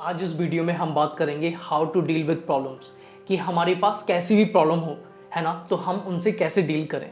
आज इस वीडियो में हम बात करेंगे how to deal with problems, कि हमारे पास कैसी भी प्रॉब्लम हो, है ना, तो हम उनसे कैसे डील करें।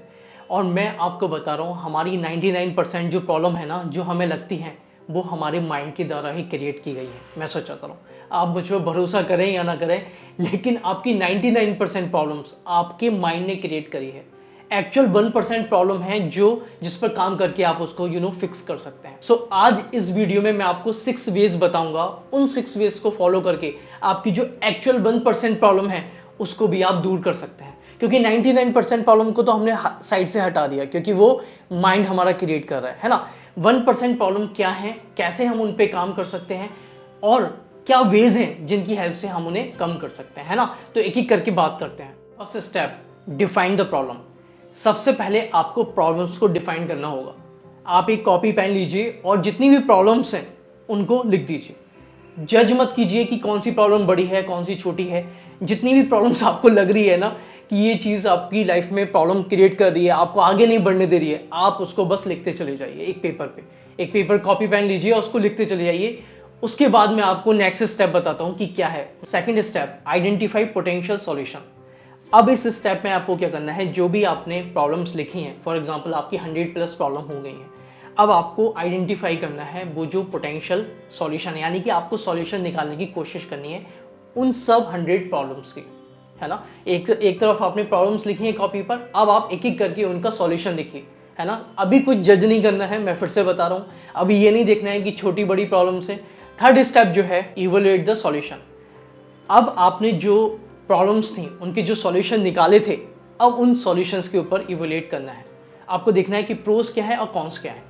और मैं आपको बता रहा हूँ, हमारी 99% जो प्रॉब्लम है ना, जो हमें लगती हैं, वो हमारे माइंड के द्वारा ही क्रिएट की गई है। मैं सोचाता हूँ, आप मुझ पर भरोसा करें या ना करें, लेकिन आपकी 99% प्रॉब्लम्स आपके माइंड ने क्रिएट करी है। एक्चुअल 1% प्रॉब्लम है जो जिस पर काम करके आप उसको फिक्स कर सकते हैं। सो आज इस वीडियो में मैं आपको 6 वेज बताऊंगा। उन 6 वेज को फॉलो करके आपकी जो एक्चुअल 1% प्रॉब्लम है उसको भी आप दूर कर सकते हैं, क्योंकि 99% प्रॉब्लम को तो हमने साइड से हटा दिया, क्योंकि वो माइंड हमारा क्रिएट कर रहा है ना। 1% प्रॉब्लम क्या है, कैसे हम उन पे काम कर सकते हैं और क्या वेज हैं जिनकी हेल्प से हम उन्हें कम कर सकते हैं, है ना। तो एक एक करके बात करते हैं। First step, define the problem. सबसे पहले आपको प्रॉब्लम्स को डिफाइन करना होगा। आप एक कॉपी पेन लीजिए और जितनी भी प्रॉब्लम्स हैं उनको लिख दीजिए। जज मत कीजिए कि कौन सी प्रॉब्लम बड़ी है कौन सी छोटी है। जितनी भी प्रॉब्लम्स आपको लग रही है ना कि ये चीज़ आपकी लाइफ में प्रॉब्लम क्रिएट कर रही है, आपको आगे नहीं बढ़ने दे रही है, आप उसको बस लिखते चले जाइए एक पेपर पे। एक पेपर कॉपी पेन लीजिए और उसको लिखते चले जाइए। उसके बाद मैं आपको नेक्स्ट स्टेप बताता हूँ कि क्या है। Second step, identify potential solution. अब इस स्टेप में आपको क्या करना है, जो भी आपने प्रॉब्लम्स लिखी हैं, फॉर एग्जांपल आपकी 100+ प्रॉब्लम हो गई हैं, अब आपको आइडेंटिफाई करना है वो जो पोटेंशियल सॉल्यूशन है, यानी कि आपको सॉल्यूशन निकालने की कोशिश करनी है उन सब 100 प्रॉब्लम्स की, है ना। एक तरफ आपने प्रॉब्लम्स लिखी हैं कॉपी पर, अब आप एक एक करके उनका सॉल्यूशन लिखिए, है ना। अभी कुछ जज नहीं करना है, मैं फिर से बता रहा हूँ, अभी ये नहीं देखना है कि छोटी बड़ी प्रॉब्लम्स है। थर्ड स्टेप जो है, इवैल्यूएट द सॉल्यूशन। अब आपने जो प्रॉब्लम्स थी उनके जो सॉल्यूशन निकाले थे, अब उन सॉल्यूशंस के ऊपर इवैल्यूएट करना है। आपको देखना है कि प्रोस क्या है और कॉन्स क्या है,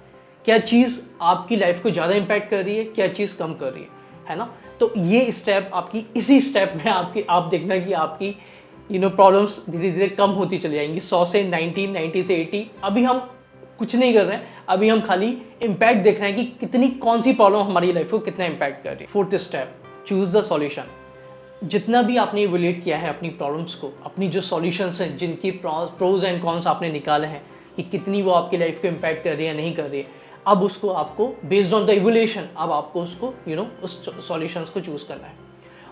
क्या चीज़ आपकी लाइफ को ज़्यादा इंपैक्ट कर रही है, क्या चीज़ कम कर रही है ना। तो ये स्टेप आपकी, इसी स्टेप में आप देखना कि आपकी प्रॉब्लम्स धीरे धीरे कम होती चली जाएंगी। 100 से 90, 90 से 80। अभी हम कुछ नहीं कर रहे हैं, अभी हम खाली इंपैक्ट देख रहे हैं कि कौन सी प्रॉब्लम हमारी लाइफ को कितना इंपैक्ट कर रही है। Fourth step, choose the solution. जितना भी आपने इवैल्यूएट किया है अपनी प्रॉब्लम्स को, अपनी जो सॉल्यूशंस हैं, जिनकी प्रोज एंड कॉन्स आपने निकाले हैं कि कितनी वो आपकी लाइफ को इम्पैक्ट कर रही है नहीं कर रही है, अब उसको आपको बेस्ड ऑन द इवैल्यूएशन अब आपको उसको उस सॉल्यूशंस को चूज करना है।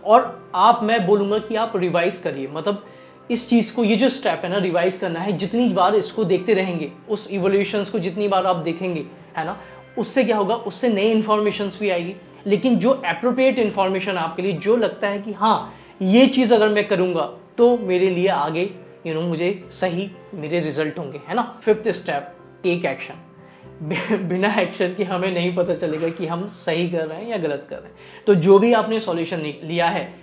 और मैं बोलूँगा कि आप रिवाइज करिए, मतलब इस चीज़ को, ये जो स्टेप है ना, रिवाइज करना है। जितनी बार इसको देखते रहेंगे, उस इवोल्यूशंस को जितनी बार आप देखेंगे, है ना, उससे क्या होगा, उससे नई इन्फॉर्मेशंस भी आएगी। लेकिन जो एप्रोप्रिएट इन्फॉर्मेशन आपके लिए, जो लगता है कि हाँ ये चीज़ अगर मैं करूँगा तो मेरे लिए आगे मुझे सही मेरे रिजल्ट होंगे, है ना। Fifth step, take action. बिना एक्शन के हमें नहीं पता चलेगा कि हम सही कर रहे हैं या गलत कर रहे हैं। तो जो भी आपने सॉल्यूशन लिया है,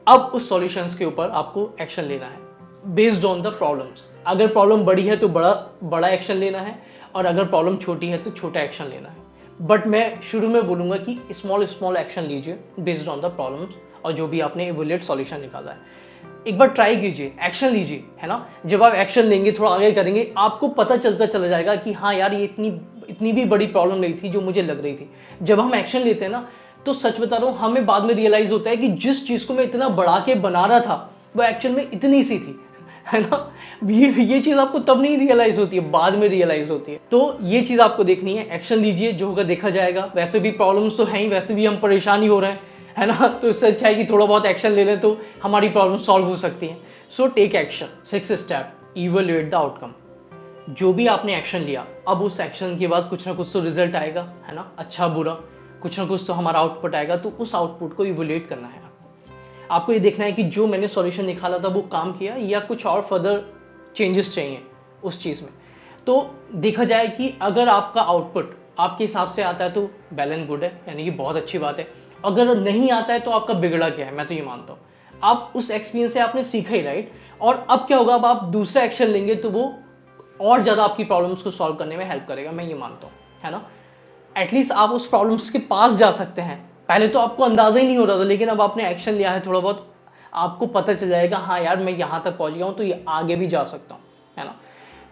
अब उस सॉल्यूशंस के ऊपर आपको एक्शन लेना है बेस्ड ऑन द प्रॉब्लम्स। अगर प्रॉब्लम बड़ी है तो बड़ा एक्शन लेना है, और अगर प्रॉब्लम छोटी है तो छोटा एक्शन लेना है। बट मैं शुरू में बोलूँगा कि स्मॉल एक्शन लीजिए बेस्ड ऑन द प्रॉब्लम्स और जो भी आपने इवैल्यूएट सॉल्यूशन निकाला है। एक बार ट्राई कीजिए, एक्शन लीजिए, है ना। जब आप एक्शन लेंगे, थोड़ा आगे करेंगे, आपको पता चलता चला जाएगा कि हाँ यार, ये इतनी भी बड़ी प्रॉब्लम नहीं थी जो मुझे लग रही थी। जब हम एक्शन लेते हैं ना, तो सच बता रहा हूँ, हमें बाद में रियलाइज होता है कि जिस चीज़ को मैं इतना बढ़ा के बना रहा था वो एक्चुअल में इतनी सी थी, है ना। ये चीज़ आपको तब नहीं रियलाइज होती है, बाद में रियलाइज होती है। तो ये चीज़ आपको देखनी है, एक्शन लीजिए, जो होगा देखा जाएगा। वैसे भी प्रॉब्लम्स तो हैं ही, वैसे भी हम परेशान ही हो रहे हैं, है ना। तो इससे अच्छा है कि थोड़ा बहुत एक्शन ले लें तो हमारी प्रॉब्लम सॉल्व हो सकती है। So take action. Sixth step, evaluate the outcome. जो भी आपने एक्शन लिया, अब उस एक्शन के बाद कुछ ना कुछ तो रिजल्ट आएगा, है ना, अच्छा बुरा, कुछ ना कुछ तो हमारा आउटपुट आएगा। तो उस आउटपुट को इवैल्यूएट करना है आपको ये देखना है कि जो मैंने सॉल्यूशन निकाला था वो काम किया या कुछ और फर्दर चेंजेस चाहिए उस चीज़ में। तो देखा जाए कि अगर आपका आउटपुट आपके हिसाब से आता है तो वेल एंड गुड है, यानी कि बहुत अच्छी बात है। अगर नहीं आता है तो आपका बिगड़ा क्या है, मैं तो ये मानता हूँ। आप उस एक्सपीरियंस से आपने सीखा ही, राइट। और अब क्या होगा, अब आप दूसरा एक्शन लेंगे तो वो और ज़्यादा आपकी प्रॉब्लम्स को सॉल्व करने में हेल्प करेगा, मैं ये मानता हूँ, है ना। एटलीस्ट आप उस प्रॉब्लम्स के पास जा सकते हैं। पहले तो आपको अंदाजा ही नहीं हो रहा था, लेकिन अब आपने एक्शन लिया है, थोड़ा बहुत आपको पता चल जाएगा, हाँ यार मैं यहाँ तक पहुँच गया हूँ तो ये आगे भी जा सकता हूँ, है ना।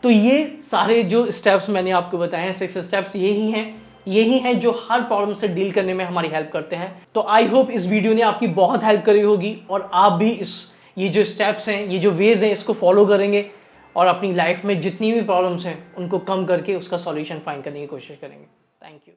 तो ये सारे जो स्टेप्स मैंने आपको बताए हैं, 6 स्टेप्स, यही हैं जो हर प्रॉब्लम से डील करने में हमारी हेल्प करते हैं। तो आई होप इस वीडियो ने आपकी बहुत हेल्प करी होगी और आप भी ये जो स्टेप्स हैं, ये जो वेज हैं, इसको फॉलो करेंगे और अपनी लाइफ में जितनी भी प्रॉब्लम्स हैं उनको कम करके उसका सॉल्यूशन फाइंड करने की कोशिश करेंगे। Thank you.